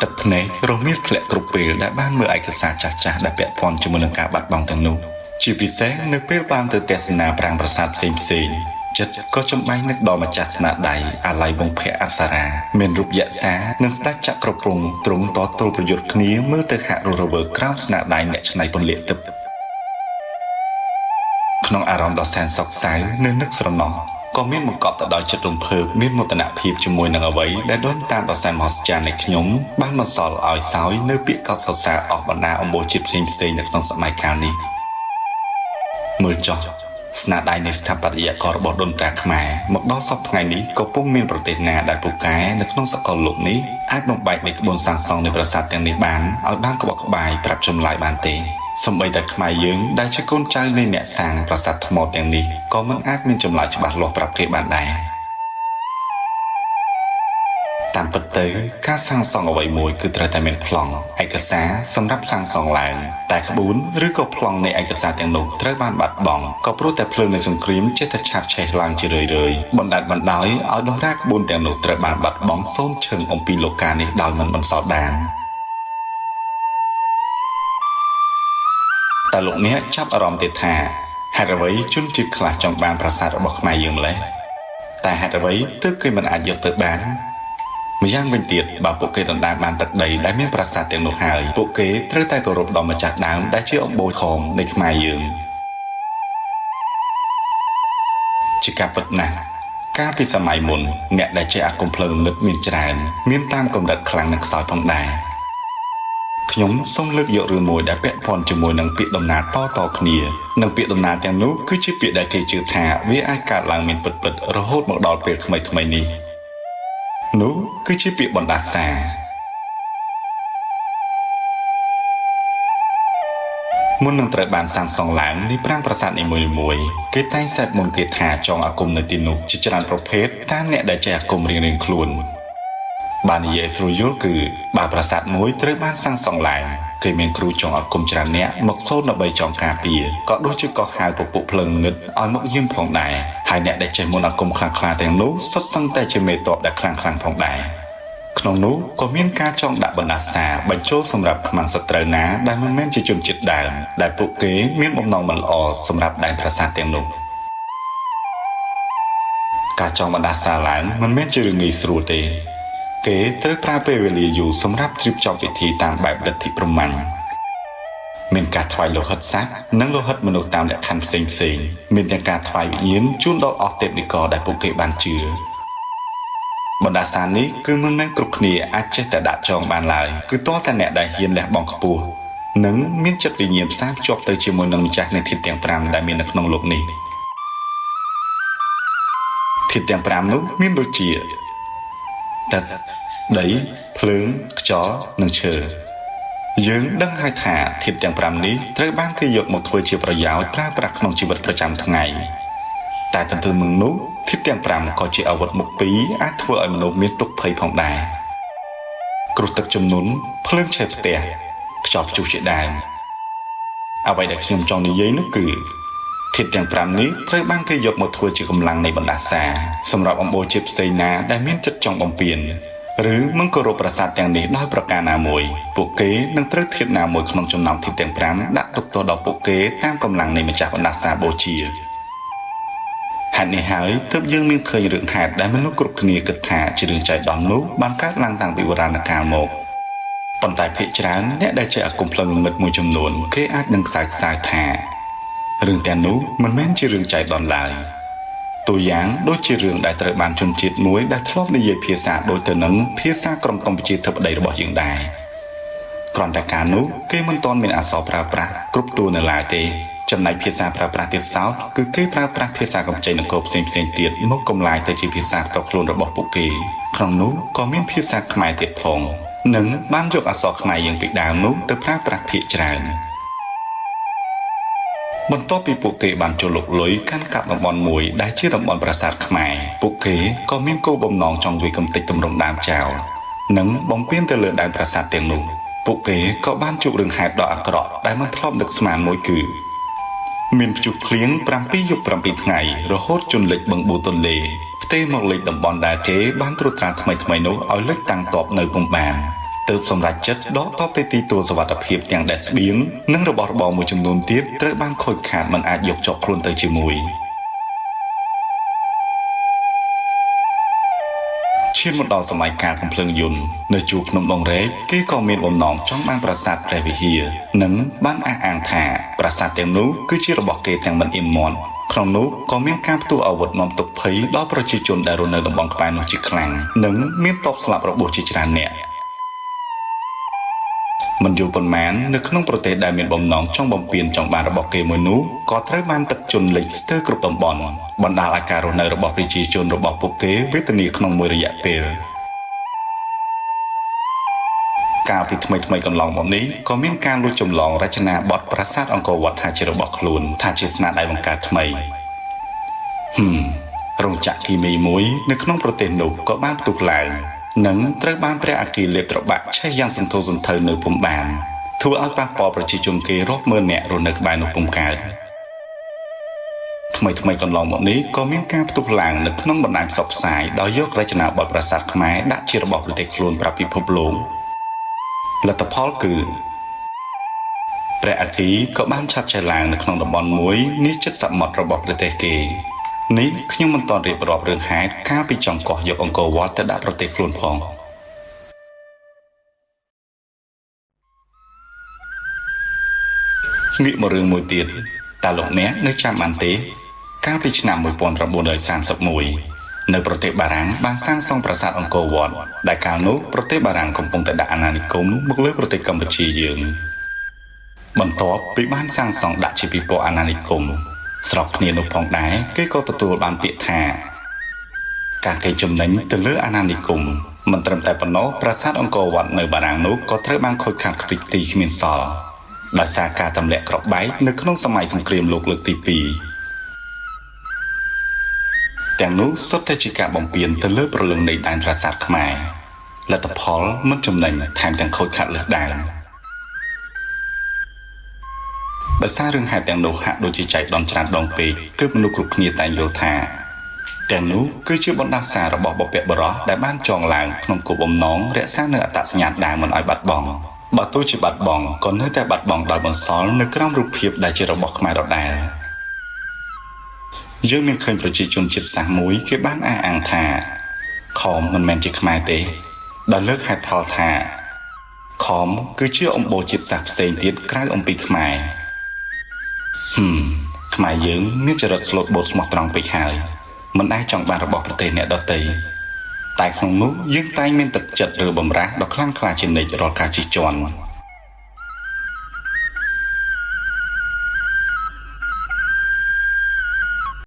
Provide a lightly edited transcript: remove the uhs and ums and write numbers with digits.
ទឹកភ្នែករមៀលធ្លាក់គ្រប់ពេលដែលបានមើលឯកសារចាស់ៗដែលពាក់ព័ន្ធជាមួយនឹងការបាត់បង់ទាំងនោះជាពិសេសនៅពេលបានទៅទស្សនាប្រាង្គប្រាសាទផ្សេងៗចិត្តក៏ចំបាញ់នឹកដល់ម្ចាស់ស្នាដៃអាល័យវង្សភៈអប្សរាមានរូបយក្សានិងស្ដេចចក្រពង្សទ្រង់តទល់ប្រយុទ្ធគ្នាមើលទៅហាក់រស់រវើកក្រោមស្នាដៃអ្នកច្នៃពន្លាកទឹកក្នុងអារម្មណ៍ដ៏សែនសោកសៅនៅនឹកស្រណោះក៏មានបង្កប់ទៅដោយចិត្តរំភើបមានមោទនភាពជាមួយនឹងអ្វីដែលដូនតាដ៏សែនមហស្ចារ្យនៃខ្ញុំបានបន្សល់ឲ្យសោយនៅពាក្យកោតសរសើរអស់បណ្ដាអំបូរជាតិផ្សេងៗនៅក្នុងសម័យកាលនេះមើលចុះស្នាដៃនៃស្ថាបត្យកររបស់ដូនតាខ្មែរមកដល់សពថ្ងៃនេះក៏ពុំមានប្រទេសណាដែលពូកែនៅក្នុងសកលលោកនេះអាចបំបែកនៃក្បួនសាងសង់នៃប្រាសាទទាំងនេះបានឲ្យបានក្បោះក្បាយប្រាប់ចម្លើយបានទេសូម្បីតែខ្មែរយើងដែលជាកូនចៅនៃអ្នកសាងប្រាសាទថ្មទាំងនេះក៏មិនអាចមានចម្លើយច្បាស់លាស់ប្រាប់គេបានដែរតាមពិតទៅការសាងសង់អ្វីមួយគឺត្រូវតែមានប្លង់ឯកសារសម្រាប់សាងសង់ឡើងតែក្បួនឬក៏ប្លង់នៃឯកសារទាំងនោះត្រូវបានបាត់បង់ក៏ព្រោះតែភ្លើងនៃសង្គ្រាមចេះតែឆាបឆេះឡើងជារឿយៗបណ្ដាច់បណ្ដោយឲ្យដង្រាក្បួនទាំងនោះត្រូវបានបាត់បង់សូន្យឈឹងអំពីលោកានេះដោយមិនបន្សល់បានតែលោកអ្នកចាប់អារម្មណ៍ទៀតថាហេតុអ្វីជនជាតិខ្លះចង់បានប្រាសាទរបស់ខ្មែរយើងម្ល៉េះតែហេតុអ្វីទើបគេមិនអាចយកទៅបានម្យ៉ាងវិញទៀតបើពួកគេដណ្ដើមបានទឹកដីដែលមានប្រាសាទទាំងនោះហើយពួកគេត្រូវតែគោរពដល់ម្ចាស់ដើមដែលជាអំបូរខំនៃខ្មែរយើងជាការពិតណាស់កាលពីសម័យមុនអ្នកដែលជាអាគមភ្លើងងឹតមានច្រើនមានតាមកម្រិតខ្លាំងនិងខ្សោយផងដែរខ្ញុំសូមលើកយករឿងមួយដែលពាក់ព័ន្ធជាមួយនឹងពាក្យដំណាលតគ្នានិងពាក្យដំណាលទាំងនោះគឺជាពាក្យដែលគេជឿថាវាអាចកើតឡើងមានពិតៗរហូតមកដល់ពេលថ្មីនេះនោះគឺជាពាក្យបណ្ដាសាមុននឹងត្រូវបានសាងសង់ឡើងនៃប្រាង្គប្រាសាទនីមួយៗគេតែងសេពមន្តគាថាចងអាគមនៅទីនោះជាច្រើនប្រភេទតាមអ្នកដែលចេះអាគមរៀងៗខ្លួនបាននិយាយស្រួលយល់គឺបើប្រាសាទមួយត្រូវបានសាងសង់ឡើងគេមានគ្រូចងអាគមច្រើនអ្នកមកសូត្រដើម្បីចងការពារក៏ដូចជាកោះហៅពពួកភ្លើងងឹតឲ្យមកយាមផងដែរហើយអ្នកដែលចេះមន្តអាគមខ្លាំងៗទាំងនោះសុទ្ធសឹងតែជាមេតបដែលខ្លាំងៗផងដែរក្នុងនោះក៏មានការចងដាក់បណ្ដាសាបញ្ចូលសម្រាប់ខ្មាំងសត្រូវណាដែលមិនមែនជាជនជាតិដើមដែលពួកគេមានបំណងមិនល្អសម្រាប់ដែនប្រាសាទទាំងនោះការចងបណ្ដាសាឡើងមិនមែនជារឿងងាយស្រួលទេគេត្រូវប្រើពេលវេលាយូរសម្រាប់រៀបចំពិធីតាមបែបលទ្ធិព្រហ្មញ្ញមានការថ្វាយលោហិតសត្វនិងលោហិតមនុស្សតាមលក្ខខណ្ឌផ្សេងមានទាំងការថ្វាយវិញ្ញាណជូនដល់អស់ទេពនិករដែលពួកគេបានជឿបណ្ដាសានេះគឺមិនមែនគ្រប់គ្នាអាចចេះតែដាក់ចងបានឡើយគឺទាល់តែអ្នកដែលហ៊ានលះបង់ខ្ពស់និងមានចិត្តវិញ្ញាណផ្សារភ្ជាប់ទៅជាមួយនឹងម្ចាស់នៃធាតុទាំង5ដែលមាននៅក្នុងលោកនេះធាតុទាំង5នោះមានដូចជាទឹកដីភ្លើងខ្យល់និងឈើយើងដឹងហើយថាធាតុទាំង5នេះត្រូវបានគេយកមកធ្វើជាប្រយោជន៍ប្រើប្រាស់ក្នុងជីវិតប្រចាំថ្ងៃតែទន្ទឹមនឹងនោះធាតុទាំង5ក៏ជាអាវុធមុខពីរអាចធ្វើឲ្យមនុស្សមានទុក្ខភ័យផងដែរគ្រោះទឹកជំនន់ភ្លើងឆេះផ្ទះខ្យល់ព្យុះជាដើមអ្វីដែលខ្ញុំចង់និយាយនោះគឺធាតុទាំង5នេះត្រូវបានគេយកមកធ្វើជាកម្លាំងនៃបណ្ដាសាសម្រាប់អំបូរជាតិផ្សេងណាដែលមានចិត្តចង់បំពានឬមិនគោរពប្រាសាទទាំងនេះដោយប្រការណាមួយពួកគេនឹងត្រូវធាតុណាមួយក្នុងចំណោមធាតុទាំង5ដាក់ទុកទោសដល់ពួកគេតាមកម្លាំងនៃម្ចាស់បណ្ដាសាបូជាហេតុនេះហើយទើបយើងមានឃើញរឿងហេតុដែលមនុស្សគ្រប់គ្នាគិតថាជារឿងចៃដន្យនោះបានកើតឡើងតាំងពីបុរាណកាលមកប៉ុន្តែភាគច្រើនអ្នកដែលចេះអាគមភ្លើងងឹតមួយចំនួនគេអាចនឹងខ្សែថារឿងទាំងនោះមិនមែនជារឿងចៃដន្យឡើយតួយ៉ាងដូចជារឿងដែលត្រូវបានជនជាតិមួយដែលធ្លាប់និយាយភាសាដូចទៅនឹងភាសាក្រុមកម្ពុជាធិបតីរបស់យើងដែរគ្រាន់តែកាលនោះគេមិនទាន់មានអក្សរប្រើប្រាស់គ្រប់តួនៅឡើយទេចំណែកភាសាប្រើប្រាស់ទៀតសោតគឺគេប្រើប្រាស់ភាសាកម្ចីនគរផ្សេងទៀតមកកំឡាយទៅជាភាសាផ្ទាល់ខ្លួនរបស់ពួកគេក្នុងនោះក៏មានភាសាខ្មែរទៀតផងនិងបានយកអក្សរខ្មែរយើងពីដើមនោះទៅប្រើប្រាស់ភាគច្រើនបន្ទាប់ពីពួកគេបានចូលលុកលុយកាន់កាប់តំបន់មួយដែលជាតំបន់ប្រាសាទខ្មែរពួកគេក៏មានគោលបំណងចង់វាយកំទេចទម្រង់ដើមចោលនិងបំពានទៅលើដែនប្រាសាទទាំងនោះពួកគេក៏បានជួបរឿងហេតុដ៏អាក្រក់ដែលមិនធ្លាប់នឹកស្មានមួយគឺមានព្យុះភ្លៀង7យប់7ថ្ងៃរហូតជន់លិចបឹងបួទន្លេផ្ទេរមកលិចតំបន់ដែលគេបានត្រួតត្រាថ្មីនោះឲ្យលិចតាំងតបនៅពុំបាន ទើបសម្រេចចិត្តដកទ័ពទៅទីទួលសុវត្ថិភាពទាំងដែលស្បៀងនិងរបស់របរមួយចំនួនទៀតត្រូវបានខូចខាតមិនអាចយកជាប់ខ្លួនទៅជាមួយឈានមកដល់សម័យកាលកំភ្លើងយន្តនៅជួរភ្នំដងរែកគេក៏មានបំណងចង់បានប្រាសាទព្រះវិហារនិងបានអះអាងថាប្រាសាទទាំងនោះគឺជារបស់គេទាំងមិនអៀនមាត់ក្នុងនោះក៏មានការផ្ទុះអាវុធនាំទុក្ខភ័យដល់ប្រជាជនដែលរស់នៅតំបន់ក្បែរនោះជាខ្លាំងនិងមានទ័ពស្លាប់របួសជាច្រើនអ្នកមិនយូរប៉ុន្មាននៅក្នុងប្រទេសដែលមានបំណងចង់បំពេញចង់បានរបស់គេមួយនោះក៏ត្រូវបានទឹកជន់លិចស្ទើរគ្រប់តំបន់បណ្ដាលឲ្យការរស់នៅរបស់ប្រជាជនរបស់ពួកគេវេទនាក្នុងមួយរយៈពេលកាលពីថ្មីកន្លងមកនេះក៏មានការលួចចម្លងរចនាបថប្រាសាទអង្គរវត្តថាជារបស់ខ្លួនថាជាស្នាដៃបង្កើតថ្មីរោងចក្រគីមីមួយនៅក្នុងប្រទេសនោះក៏បានផ្ទុះឡើងនិងត្រូវបានព្រះអគ្គលេបត្របាក់ឆេះយ៉ាងសន្ធោសន្ធៅនៅពុំបានធ្វើឲ្យប៉ះពាល់ប្រជាជនគេរាប់ម៉ឺននាក់រស់នៅក្បែរនោះពុំកើតថ្មីកន្លងមកនេះក៏មានការផ្ទុះឡើងនៅក្នុងបណ្ដាញផ្សព្វផ្សាយដោយយករចនាបថប្រាសាទខ្មែរដាក់ជារបស់ប្រទេសខ្លួនប្រាប់ពិភពលោកលទ្ធផលគឺព្រះអគ្គក៏បានឆាប់ចែកឡើងនៅក្នុងតំបន់មួយនេះជិតសមុទ្ររបស់ប្រទេសគេនេះខ្ញុំមិនទាន់រៀបរាប់រឿងហេតុកាលពីចង់កោះយកអង្គរវត្តទៅដាក់ប្រទេសខ្លួនផងងាកមករឿងមួយទៀតតើលោកអ្នកនៅចាំបានទេកាលពីឆ្នាំ1931នៅប្រទេសបារាំងបានសាងសង់ប្រាសាទអង្គរវត្តដែលកាលនោះប្រទេសបារាំងកំពុងតែដាក់អាណានិគមមកលើប្រទេសកម្ពុជាយើងបន្ទាប់ពីបានសាងសង់ដាក់ជាពិព័រណ៍អាណានិគមស្របគ្នានោះផងដែរគេក៏ទទួលបានពាក្យថាការកេងចំណេញទៅលើអាណានិគមមិនត្រឹមតែប៉ុណ្ណោះប្រាសាទអង្គរវត្តនៅបារាំងនោះក៏ត្រូវបានខូចខាតខ្ទេចខ្ទីគ្មានសល់ដោយសារការទម្លាក់គ្រាប់បែកនៅក្នុងសម័យសង្គ្រាមលោកលើកទី2ទាំងនោះសុទ្ធតែជាការបំពានទៅលើព្រលឹងនៃដែនប្រាសាទខ្មែរលទ្ធផលមិនចំណេញថែមទាំងខូចខាតលើសដែរដោយសាររឿងហេតុទាំងនោះហាក់ដូចជាចែកដន្យច្រើនដងពេកទើបមនុស្សគ្រប់គ្នាតែងយល់ថាទាំងនោះគឺជាបណ្ដាសាររបស់បុព្វបុរសដែលបានចងឡើងក្នុងគោលបំណងរក្សានូវអត្តសញ្ញាណដើមមិនឲ្យបាត់បង់បើទោះជាបាត់បង់ក៏នៅតែបាត់បង់ដោយបន្សល់នៅក្រោមរូបភាពដែលជារបស់ខ្មែរដដែលយើងមានឃើញប្រជាជនជាតិសាសន៍មួយគេបានអះអាងថាខមមិនមែនជាខ្មែរទេដោយលើកហេតុផលថាខមគឺជាអំបូរជាតិសាសន៍ផ្សេងទៀតក្រៅអំពីខ្មែរខ្មែរយើងមានចរិតស្លូតបូតស្មោះត្រង់ពេកហើយមិនអាចចង់បានរបស់ប្រទេសអ្នកដទៃតែក្នុងនោះយើងតែងមានទឹកចិត្តឬបំរាស់ដ៏ខ្លាំងក្លាជានិច្ចរាល់ការជិះជាន់